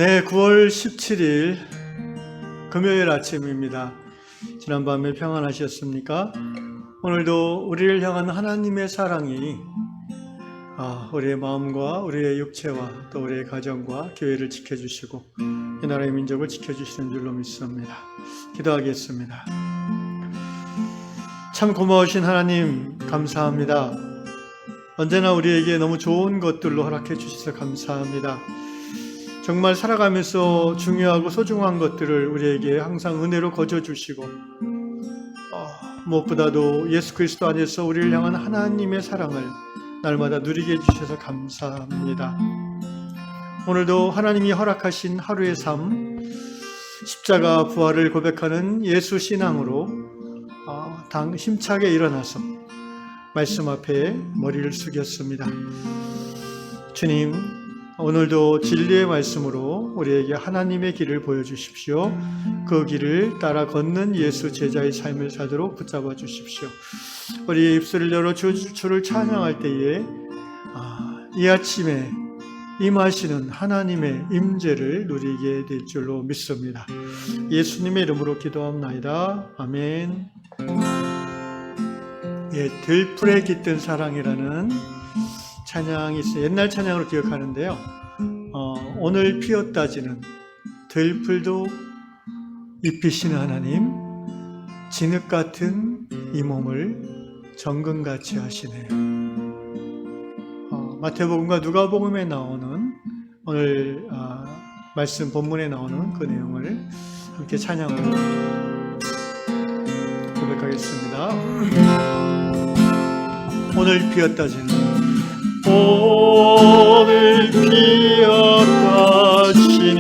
네, 9월 17일 금요일 아침입니다. 지난밤에 평안하셨습니까? 오늘도 우리를 향한 하나님의 사랑이 우리의 마음과 우리의 육체와 또 우리의 가정과 교회를 지켜주시고 이 나라의 민족을 지켜주시는 줄로 믿습니다. 기도하겠습니다. 참 고마우신 하나님 감사합니다. 언제나 우리에게 너무 좋은 것들로 허락해 주셔서 감사합니다. 정말 살아가면서 중요하고 소중한 것들을 우리에게 항상 은혜로 거저주시고 무엇보다도 예수 그리스도 안에서 우리를 향한 하나님의 사랑을 날마다 누리게 해주셔서 감사합니다. 오늘도 하나님이 허락하신 하루의 삶, 십자가 부활을 고백하는 예수 신앙으로 힘차게 일어나서 말씀 앞에 머리를 숙였습니다. 주님, 오늘도 진리의 말씀으로 우리에게 하나님의 길을 보여주십시오. 그 길을 따라 걷는 예수 제자의 삶을 살도록 붙잡아 주십시오. 우리의 입술을 열어 주를 찬양할 때에 이 아침에 임하시는 하나님의 임재를 누리게 될 줄로 믿습니다. 예수님의 이름으로 기도합나이다. 아멘. 들풀에 깃든 사랑이라는 찬양이 있어요. 옛날 찬양으로 기억하는데요. 오늘 피었다지는 들풀도 입히시는 하나님, 진흙 같은 이 몸을 정금같이 하시네요. 마태복음과 누가복음에 나오는 오늘 말씀 본문에 나오는 그 내용을 함께 찬양으로 고백하겠습니다. 오늘 피었다지는 오늘 피었다지니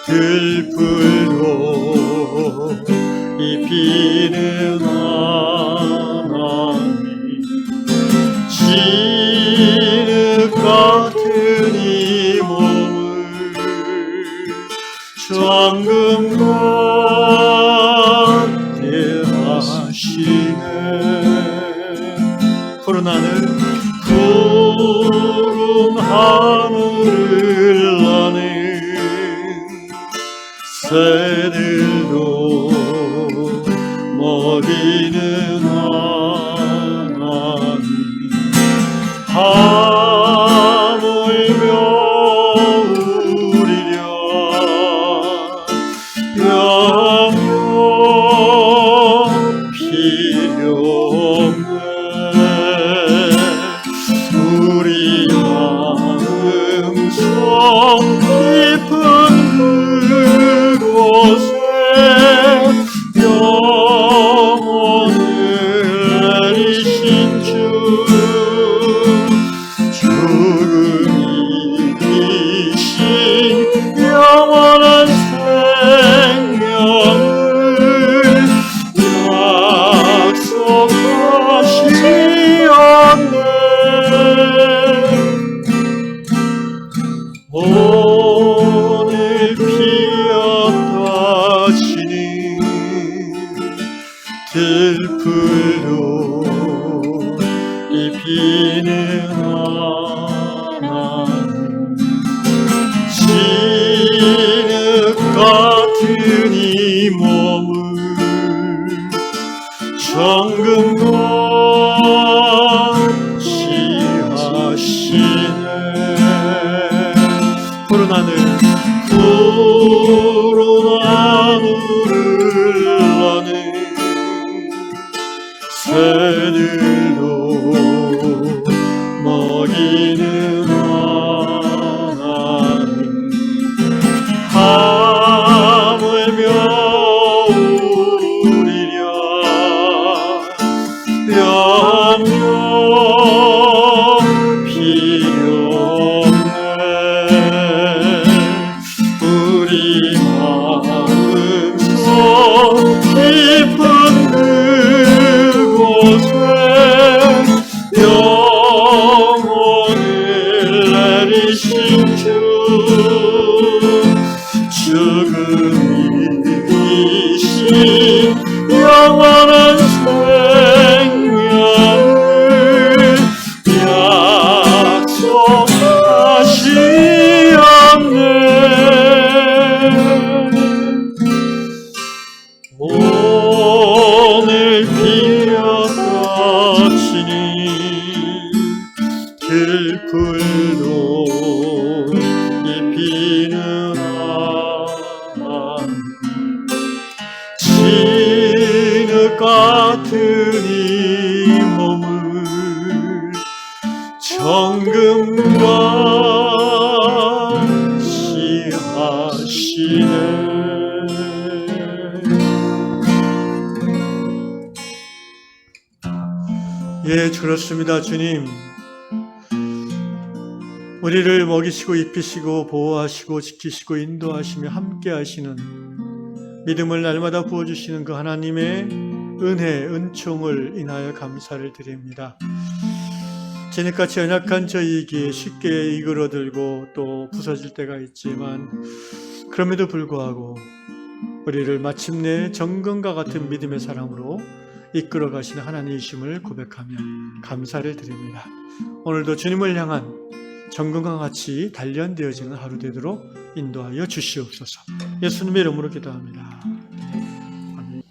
들풀도 입히는 하나님, 진흙 같은 이 몸을 정금같이 하시네. 푸른 하늘을 나는 새들도 먹이는 하나님, 하물며 우리려 영영 필요 없네. 우리 마음속 깊은 그곳에 영원을 내리신 주, 죽음이 이기신 영원한 생명을 약속하시었네. 오늘 피었다지니 들풀도 입히는 하나님, 진흙 같은 이 몸을 정금같이 하시네. 푸른 하늘을 나는 새들도 먹이는 하나님, 하물며 우리려 영영 필요 우리 마음속 깊은 그곳에 같은 이 몸을 정금같이 하시네. 예, 그렇습니다. 주님, 우리를 먹이시고 입히시고 보호하시고 지키시고 인도하시며 함께 하시는 믿음을 날마다 부어주시는 그 하나님의 은혜, 은총을 인하여 감사를 드립니다. 진흙같이 연약한 저희에게 쉽게 이그러들고 또 부서질 때가 있지만 그럼에도 불구하고 우리를 마침내 정금과 같은 믿음의 사람으로 이끌어 가시는 하나님이심을 고백하며 감사를 드립니다. 오늘도 주님을 향한 정금과 같이 단련되어지는 하루 되도록 인도하여 주시옵소서. 예수님의 이름으로 기도합니다. 아멘.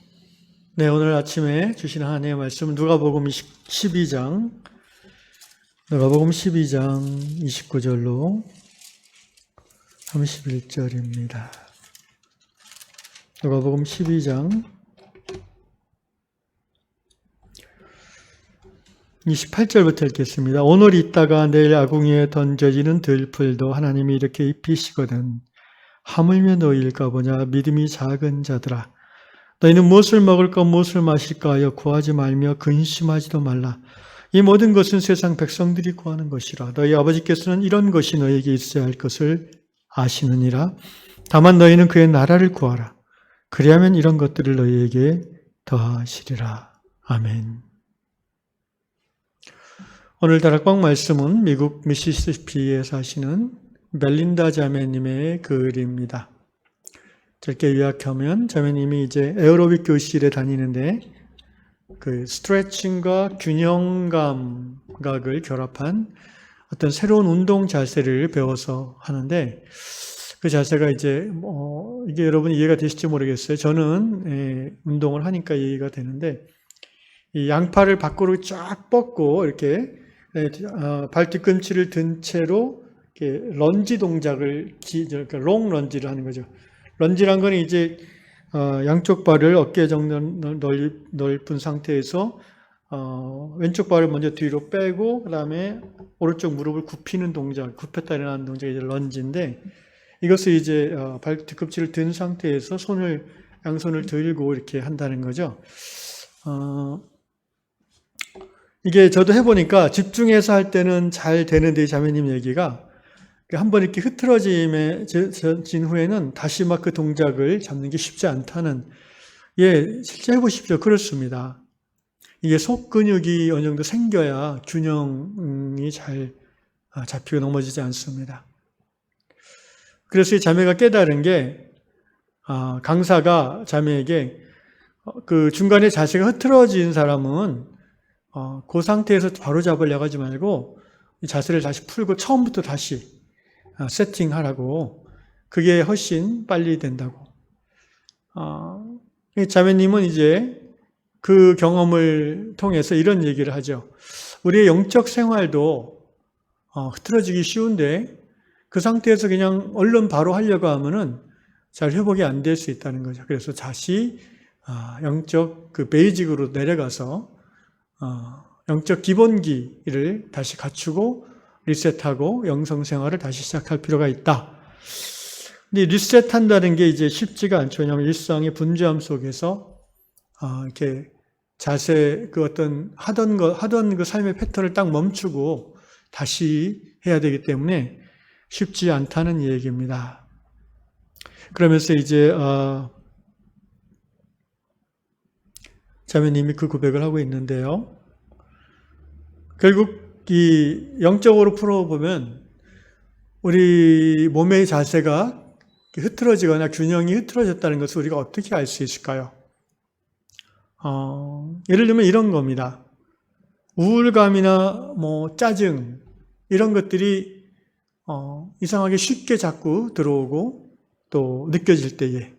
네, 오늘 아침에 주신 하나님의 말씀 누가복음 12장 29절로 31절입니다. 누가복음 12장 28절부터 읽겠습니다. 오늘 있다가 내일 아궁이에 던져지는 들풀도 하나님이 이렇게 입히시거든 하물며 너희일까 보냐. 믿음이 작은 자들아, 너희는 무엇을 먹을까 무엇을 마실까 하여 구하지 말며 근심하지도 말라. 이 모든 것은 세상 백성들이 구하는 것이라. 너희 아버지께서는 이런 것이 너희에게 있어야 할 것을 아시느니라. 다만 너희는 그의 나라를 구하라. 그리하면 이런 것들을 너희에게 더하시리라. 아멘. 오늘 다락방 말씀은 미국 미시시피에 사시는 멜린다 자매님의 글입니다. 짧게 요약하면 자매님이 이제 에어로빅 교실에 다니는데 그 스트레칭과 균형 감각을 결합한 어떤 새로운 운동 자세를 배워서 하는데 그 자세가 이제 이게 여러분 이해가 되실지 모르겠어요. 저는 운동을 하니까 이해가 되는데 이 양팔을 밖으로 쫙 뻗고 이렇게 발 뒤꿈치를 든 채로 이렇게 런지 동작을 그러니까 롱 런지를 하는 거죠. 런지란 건 이제 양쪽 발을 어깨 정도 넓은 상태에서 왼쪽 발을 먼저 뒤로 빼고 그다음에 오른쪽 무릎을 굽히는 동작, 굽혔다 일어나는 동작이 이제 런지인데 이것을 이제 발 뒤꿈치를 든 상태에서 양손을 들고 이렇게 한다는 거죠. 이게 저도 해보니까 집중해서 할 때는 잘 되는데 이 자매님 얘기가 한번 이렇게 흐트러짐에 진 후에는 다시 막 그 동작을 잡는 게 쉽지 않다는, 예, 실제 해보십시오. 그렇습니다. 이게 속 근육이 어느 정도 생겨야 균형이 잘 잡히고 넘어지지 않습니다. 그래서 이 자매가 깨달은 게 강사가 자매에게 그 중간에 자세가 흐트러진 사람은 그 상태에서 바로 잡으려고 하지 말고 자세를 다시 풀고 처음부터 다시 세팅하라고, 그게 훨씬 빨리 된다고. 자매님은 이제 그 경험을 통해서 이런 얘기를 하죠. 우리의 영적 생활도 흐트러지기 쉬운데 그 상태에서 그냥 얼른 바로 하려고 하면은 잘 회복이 안 될 수 있다는 거죠. 그래서 다시 영적 그 베이직으로 내려가서 영적 기본기를 다시 갖추고 리셋하고 영성 생활을 다시 시작할 필요가 있다. 근데 리셋한다는 게 이제 쉽지가 않죠. 왜냐하면 일상의 분주함 속에서 이렇게 자세 그 어떤 하던 그 삶의 패턴을 딱 멈추고 다시 해야 되기 때문에 쉽지 않다는 얘기입니다. 그러면서 이제 자매님이 그 고백을 하고 있는데요. 결국 이 영적으로 풀어보면 우리 몸의 자세가 흐트러지거나 균형이 흐트러졌다는 것을 우리가 어떻게 알 수 있을까요? 예를 들면 이런 겁니다. 우울감이나 짜증 이런 것들이 이상하게 쉽게 자꾸 들어오고 또 느껴질 때에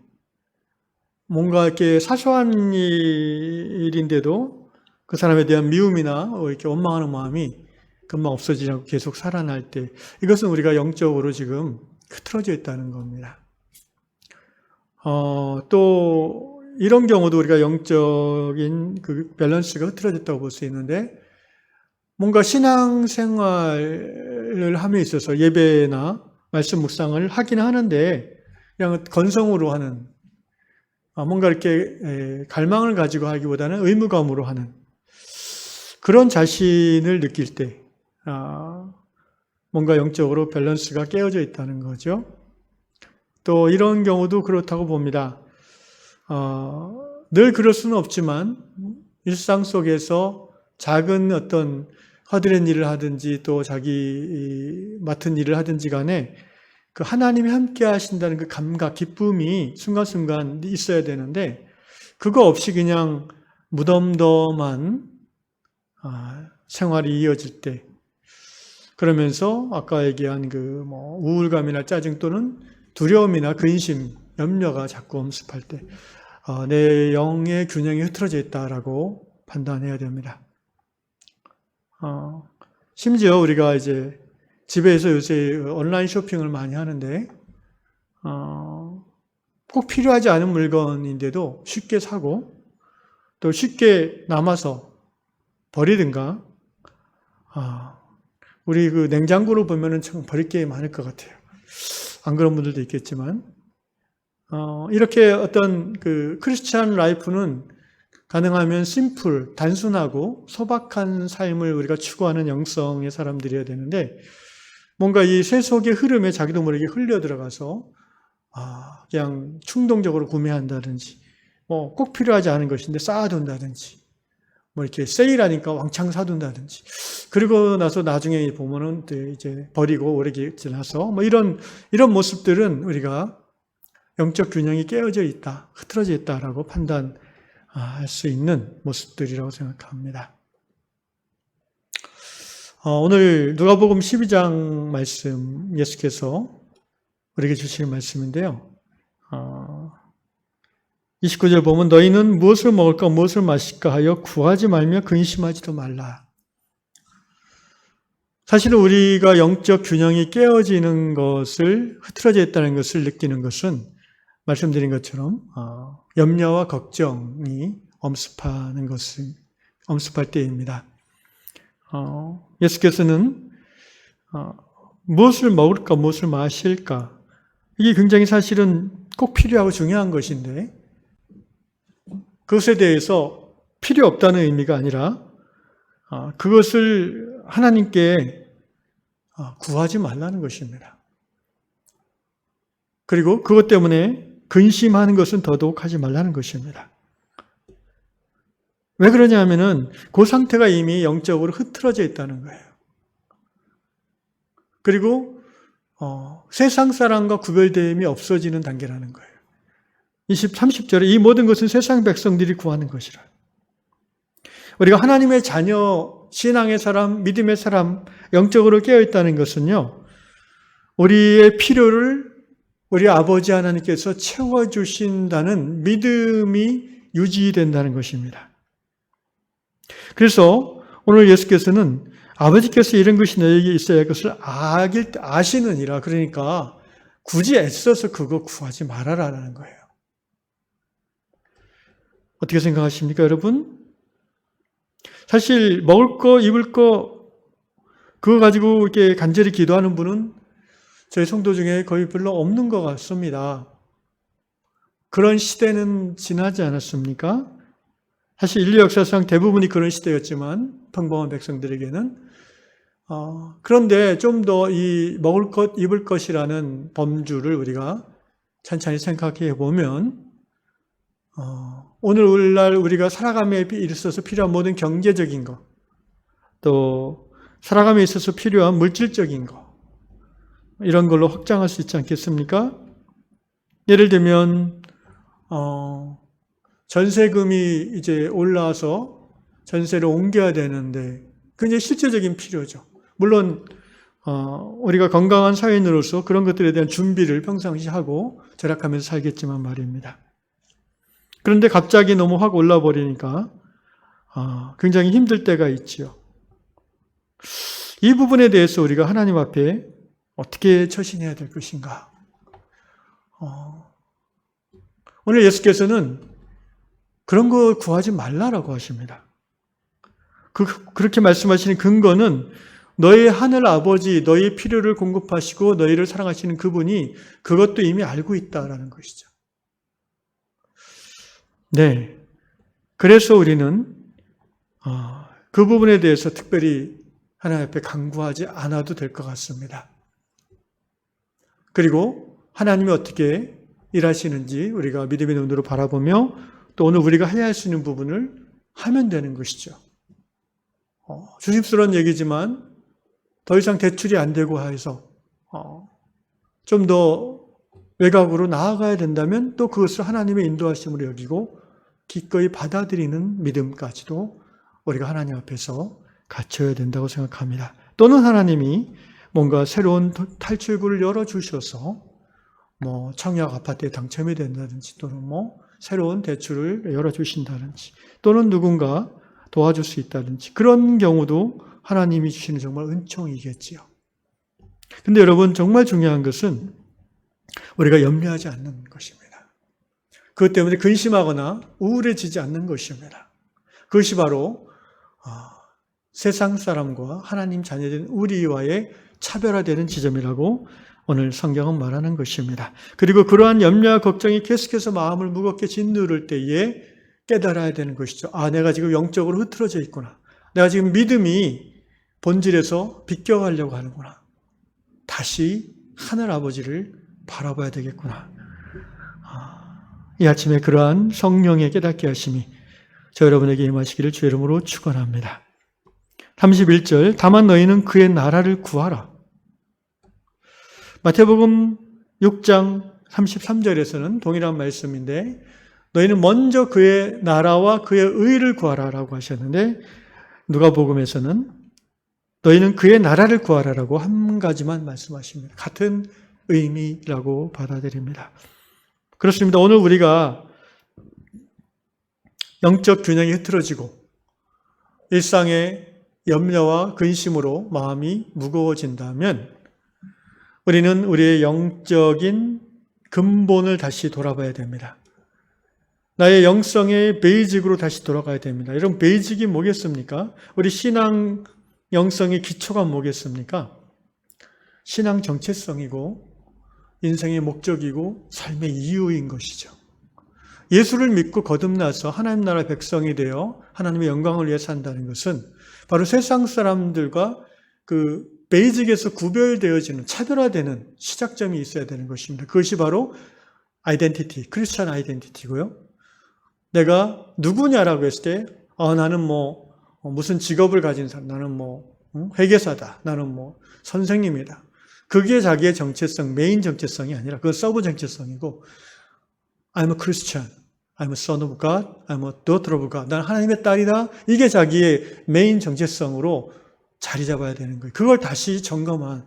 뭔가 이렇게 사소한 일인데도 그 사람에 대한 미움이나 이렇게 원망하는 마음이 금방 없어지지 않고 계속 살아날 때, 이것은 우리가 영적으로 지금 흐트러져 있다는 겁니다. 또 이런 경우도 우리가 영적인 그 밸런스가 흐트러졌다고 볼 수 있는데, 뭔가 신앙생활을 함에 있어서 예배나 말씀 묵상을 하긴 하는데 그냥 건성으로 하는, 뭔가 이렇게 갈망을 가지고 하기보다는 의무감으로 하는 그런 자신을 느낄 때 뭔가 영적으로 밸런스가 깨어져 있다는 거죠. 또 이런 경우도 그렇다고 봅니다. 늘 그럴 수는 없지만 일상 속에서 작은 어떤 하드렛 일을 하든지 또 자기 맡은 일을 하든지 간에 그 하나님이 함께 하신다는 그 감각, 기쁨이 순간순간 있어야 되는데 그거 없이 그냥 무덤덤한 생활이 이어질 때, 그러면서 아까 얘기한 그 우울감이나 짜증 또는 두려움이나 근심, 염려가 자꾸 엄습할 때 내 영의 균형이 흐트러져 있다라고 판단해야 됩니다. 심지어 우리가 이제 집에서 요새 온라인 쇼핑을 많이 하는데 꼭 필요하지 않은 물건인데도 쉽게 사고 또 쉽게 남아서 버리든가, 우리 그 냉장고로 보면은 참 버릴 게 많을 것 같아요. 안 그런 분들도 있겠지만, 이렇게 어떤 그 크리스찬 라이프는 가능하면 심플, 단순하고 소박한 삶을 우리가 추구하는 영성의 사람들이어야 되는데, 뭔가 이 세속의 흐름에 자기도 모르게 흘려 들어가서 그냥 충동적으로 구매한다든지, 꼭 필요하지 않은 것인데 쌓아둔다든지, 이렇게 세일하니까 왕창 사둔다든지, 그리고 나서 나중에 보면은 이제 버리고 오래 지나서 이런 모습들은 우리가 영적 균형이 깨어져 있다, 흐트러져 있다라고 판단할 수 있는 모습들이라고 생각합니다. 오늘 누가복음 12장 말씀, 예수께서 우리에게 주시는 말씀인데요. 29절 보면 너희는 무엇을 먹을까 무엇을 마실까 하여 구하지 말며 근심하지도 말라. 사실은 우리가 영적 균형이 깨어지는 것을, 흐트러져 있다는 것을 느끼는 것은 말씀드린 것처럼 염려와 걱정이 엄습할 때입니다. 예수께서는 무엇을 먹을까 무엇을 마실까, 이게 굉장히 사실은 꼭 필요하고 중요한 것인데 그것에 대해서 필요 없다는 의미가 아니라 그것을 하나님께 구하지 말라는 것입니다. 그리고 그것 때문에 근심하는 것은 더더욱 하지 말라는 것입니다. 왜 그러냐 하면은 그 상태가 이미 영적으로 흐트러져 있다는 거예요. 그리고 세상 사람과 구별됨이 없어지는 단계라는 거예요. 30절에 이 모든 것은 세상 백성들이 구하는 것이라. 우리가 하나님의 자녀, 신앙의 사람, 믿음의 사람, 영적으로 깨어있다는 것은요, 우리의 필요를 우리 아버지 하나님께서 채워주신다는 믿음이 유지된다는 것입니다. 그래서 오늘 예수께서는 아버지께서 이런 것이 너에게 있어야 할 것을 아시느니라, 그러니까 굳이 애써서 그거 구하지 말아라라는 거예요. 어떻게 생각하십니까, 여러분? 사실 먹을 거, 입을 거 그거 가지고 이렇게 간절히 기도하는 분은 저희 성도 중에 거의 별로 없는 것 같습니다. 그런 시대는 지나지 않았습니까? 사실 인류 역사상 대부분이 그런 시대였지만 평범한 백성들에게는 그런데 좀 더 이 먹을 것, 입을 것이라는 범주를 우리가 찬찬히 생각해 보면 오늘날 우리가 살아감에 있어서 필요한 모든 경제적인 것, 또 살아감에 있어서 필요한 물질적인 것, 이런 걸로 확장할 수 있지 않겠습니까? 예를 들면 전세금이 이제 올라와서 전세를 옮겨야 되는데 굉장히 실제적인 필요죠. 물론 우리가 건강한 사회인으로서 그런 것들에 대한 준비를 평상시 하고 절약하면서 살겠지만 말입니다. 그런데 갑자기 너무 확 올라버리니까 굉장히 힘들 때가 있지요. 이 부분에 대해서 우리가 하나님 앞에 어떻게 처신해야 될 것인가? 오늘 예수께서는 그런 거 구하지 말라라고 하십니다. 그렇게 말씀하시는 근거는 너희 하늘 아버지, 너희 필요를 공급하시고 너희를 사랑하시는 그분이 그것도 이미 알고 있다라는 것이죠. 네. 그래서 우리는 그 부분에 대해서 특별히 하나님 앞에 간구하지 않아도 될 것 같습니다. 그리고 하나님이 어떻게 일하시는지 우리가 믿음의 눈으로 바라보며 또 오늘 우리가 해야 할 수 있는 부분을 하면 되는 것이죠. 조심스러운 얘기지만 더 이상 대출이 안 되고 해서 좀 더 외곽으로 나아가야 된다면 또 그것을 하나님의 인도하심으로 여기고 기꺼이 받아들이는 믿음까지도 우리가 하나님 앞에서 갖춰야 된다고 생각합니다. 또는 하나님이 뭔가 새로운 탈출구를 열어주셔서 청약 아파트에 당첨이 된다든지 또는 새로운 대출을 열어주신다든지 또는 누군가 도와줄 수 있다든지 그런 경우도 하나님이 주시는 정말 은총이겠지요. 근데 여러분 정말 중요한 것은 우리가 염려하지 않는 것입니다. 그것 때문에 근심하거나 우울해지지 않는 것입니다. 그것이 바로 세상 사람과 하나님 자녀된 우리와의 차별화되는 지점이라고 오늘 성경은 말하는 것입니다. 그리고 그러한 염려와 걱정이 계속해서 마음을 무겁게 짓누를 때에 깨달아야 되는 것이죠. 내가 지금 영적으로 흐트러져 있구나. 내가 지금 믿음이 본질에서 비껴가려고 하는구나. 다시 하늘 아버지를 바라봐야 되겠구나. 이 아침에 그러한 성령의 깨닫게 하심이 저 여러분에게 임하시기를 주 이름으로 축원합니다. 31절 다만 너희는 그의 나라를 구하라. 마태복음 6장 33절에서는 동일한 말씀인데 너희는 먼저 그의 나라와 그의 의를 구하라라고 하셨는데 누가복음에서는 너희는 그의 나라를 구하라라고 한 가지만 말씀하십니다. 같은 의미라고 받아들입니다. 그렇습니다. 오늘 우리가 영적 균형이 흐트러지고 일상의 염려와 근심으로 마음이 무거워진다면 우리는 우리의 영적인 근본을 다시 돌아봐야 됩니다. 나의 영성의 베이직으로 다시 돌아가야 됩니다. 이런 베이직이 뭐겠습니까? 우리 신앙 영성의 기초가 뭐겠습니까? 신앙 정체성이고 인생의 목적이고 삶의 이유인 것이죠. 예수를 믿고 거듭나서 하나님 나라 백성이 되어 하나님의 영광을 위해 산다는 것은 바로 세상 사람들과 그 베이직에서 구별되어지는 차별화되는 시작점이 있어야 되는 것입니다. 그것이 바로 아이덴티티, 크리스찬 아이덴티티고요. 내가 누구냐라고 했을 때 나는 무슨 직업을 가진 사람, 나는 회계사다, 나는 선생님이다. 그게 자기의 정체성, 메인 정체성이 아니라 그건 서브 정체성이고 I'm a Christian, I'm a son of God, I'm a daughter of God. 난 하나님의 딸이다. 이게 자기의 메인 정체성으로 자리 잡아야 되는 거예요. 그걸 다시 점검할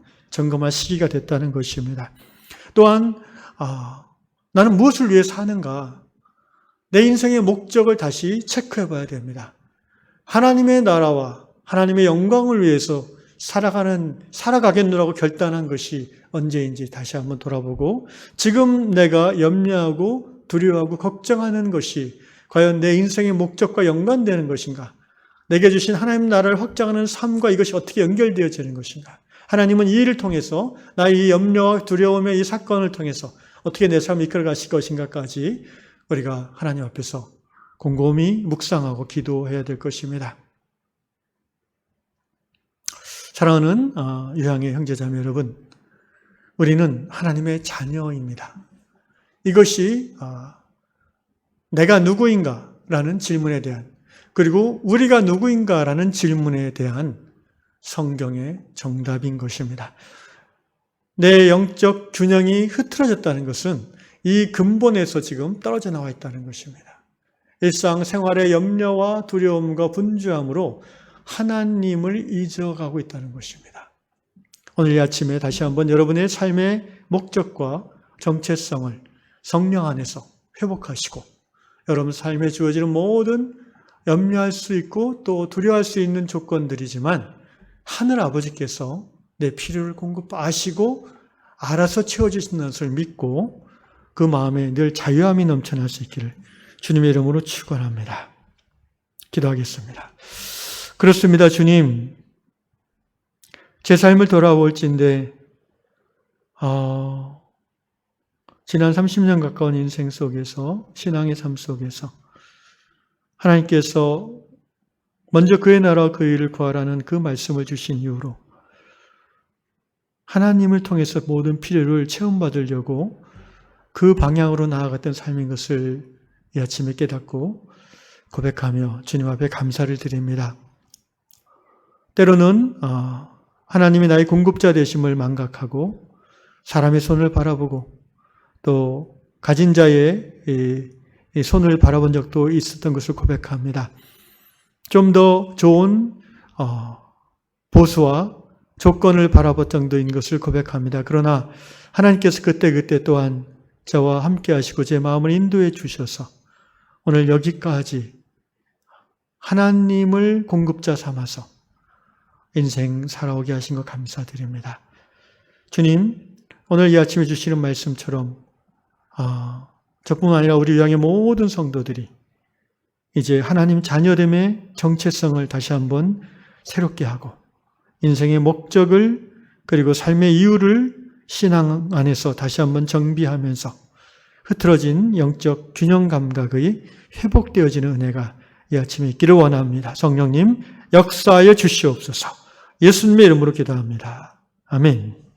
시기가 됐다는 것입니다. 또한 나는 무엇을 위해 사는가? 내 인생의 목적을 다시 체크해 봐야 됩니다. 하나님의 나라와 하나님의 영광을 위해서 살아가겠노라고 결단한 것이 언제인지 다시 한번 돌아보고 지금 내가 염려하고 두려워하고 걱정하는 것이 과연 내 인생의 목적과 연관되는 것인가? 내게 주신 하나님 나라를 확장하는 삶과 이것이 어떻게 연결되어지는 것인가? 하나님은 이 일을 통해서 나의 이 염려와 두려움의 이 사건을 통해서 어떻게 내 삶을 이끌어 가실 것인가까지 우리가 하나님 앞에서 곰곰이 묵상하고 기도해야 될 것입니다. 사랑하는 유향의 형제자매 여러분, 우리는 하나님의 자녀입니다. 이것이 내가 누구인가라는 질문에 대한 그리고 우리가 누구인가라는 질문에 대한 성경의 정답인 것입니다. 내 영적 균형이 흐트러졌다는 것은 이 근본에서 지금 떨어져 나와 있다는 것입니다. 일상생활의 염려와 두려움과 분주함으로 하나님을 잊어가고 있다는 것입니다. 오늘 이 아침에 다시 한번 여러분의 삶의 목적과 정체성을 성령 안에서 회복하시고 여러분 삶에 주어지는 모든 염려할 수 있고 또 두려워할 수 있는 조건들이지만 하늘 아버지께서 내 필요를 공급하시고 알아서 채워주신다는 것을 믿고 그 마음에 늘 자유함이 넘쳐날 수 있기를 주님의 이름으로 축원합니다. 기도하겠습니다. 그렇습니다. 주님, 제 삶을 돌아볼진데 지난 30년 가까운 인생 속에서, 신앙의 삶 속에서 하나님께서 먼저 그의 나라와 그 일을 구하라는 그 말씀을 주신 이후로 하나님을 통해서 모든 필요를 체험받으려고 그 방향으로 나아갔던 삶인 것을 이 아침에 깨닫고 고백하며 주님 앞에 감사를 드립니다. 때로는 하나님이 나의 공급자 되심을 망각하고 사람의 손을 바라보고 또 가진 자의 손을 바라본 적도 있었던 것을 고백합니다. 좀 더 좋은 보수와 조건을 바라볼 정도인 것을 고백합니다. 그러나 하나님께서 그때 또한 저와 함께 하시고 제 마음을 인도해 주셔서 오늘 여기까지 하나님을 공급자 삼아서 인생 살아오게 하신 것 감사드립니다. 주님, 오늘 이 아침에 주시는 말씀처럼 저뿐만 아니라 우리 유양의 모든 성도들이 이제 하나님 자녀됨의 정체성을 다시 한번 새롭게 하고 인생의 목적을 그리고 삶의 이유를 신앙 안에서 다시 한번 정비하면서 흐트러진 영적 균형 감각의 회복되어지는 은혜가 이 아침에 있기를 원합니다. 성령님 역사하여 주시옵소서. 예수님의 이름으로 기도합니다. 아멘.